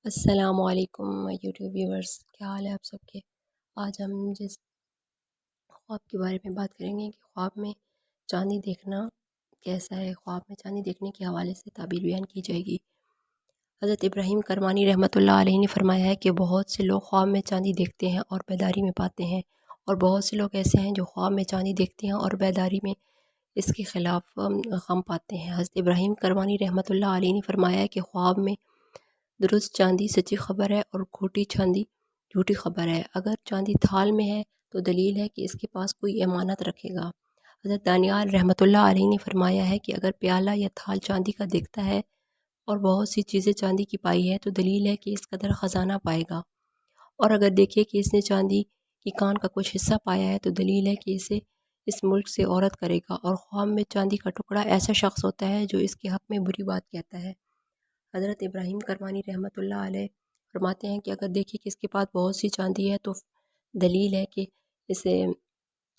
السلام علیکم YouTube viewers, کیا حال ہے آپ سب کے؟ آج ہم جس خواب کے بارے میں بات کریں گے کہ خواب میں چاندی دیکھنا کیسا ہے۔ خواب میں چاندی دیکھنے کے حوالے سے تعبیر بیان کی جائے گی۔ حضرت ابراہیم کرمانی رحمۃ اللہ علیہ نے فرمایا ہے کہ بہت سے لوگ خواب میں چاندی دیکھتے ہیں اور بیداری میں پاتے ہیں، اور بہت سے لوگ ایسے ہیں جو خواب میں چاندی دیکھتے ہیں اور بیداری میں اس کے خلاف غم پاتے ہیں۔ حضرت ابراہیم کرمانی رحمۃ اللہ علیہ نے فرمایا ہے کہ خواب میں درست چاندی سچی خبر ہے اور کھوٹی چاندی جھوٹی خبر ہے۔ اگر چاندی تھال میں ہے تو دلیل ہے کہ اس کے پاس کوئی امانت رکھے گا۔ حضرت دانیال رحمۃ اللہ علیہ نے فرمایا ہے کہ اگر پیالہ یا تھال چاندی کا دکھتا ہے اور بہت سی چیزیں چاندی کی پائی ہے تو دلیل ہے کہ اس قدر خزانہ پائے گا، اور اگر دیکھے کہ اس نے چاندی کی کان کا کچھ حصہ پایا ہے تو دلیل ہے کہ اسے اس ملک سے عورت کرے گا۔ اور خواب میں چاندی کا ٹکڑا ایسا شخص ہوتا ہے جو اس کے حق میں بری بات کہتا ہے۔ حضرت ابراہیم کرمانی رحمۃ اللہ علیہ فرماتے ہیں کہ اگر دیکھیں کہ اس کے پاس بہت سی چاندی ہے تو دلیل ہے کہ اسے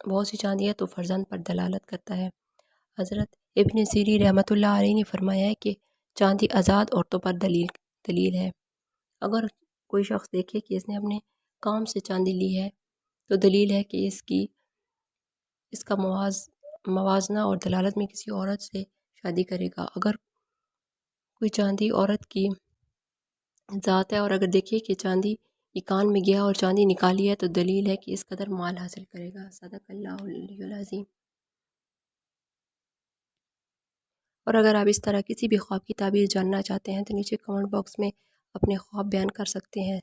بہت سی چاندی ہے تو فرزند پر دلالت کرتا ہے۔ حضرت ابن سیری رحمۃ اللہ علیہ نے فرمایا ہے کہ چاندی آزاد عورتوں پر دلیل ہے۔ اگر کوئی شخص دیکھے کہ اس نے اپنے کام سے چاندی لی ہے تو دلیل ہے کہ اس کا موازنہ اور دلالت میں کسی عورت سے شادی کرے گا۔ اگر کوئی چاندی عورت کی ذات ہے اور اگر دیکھیے کہ چاندی یہ کان میں گیا اور چاندی نکالی ہے تو دلیل ہے کہ اس قدر مال حاصل کرے گا۔ صدق اللہ العلی العظیم۔ اور اگر آپ اس طرح کسی بھی خواب کی تعبیر جاننا چاہتے ہیں تو نیچے کمنٹ باکس میں اپنے خواب بیان کر سکتے ہیں۔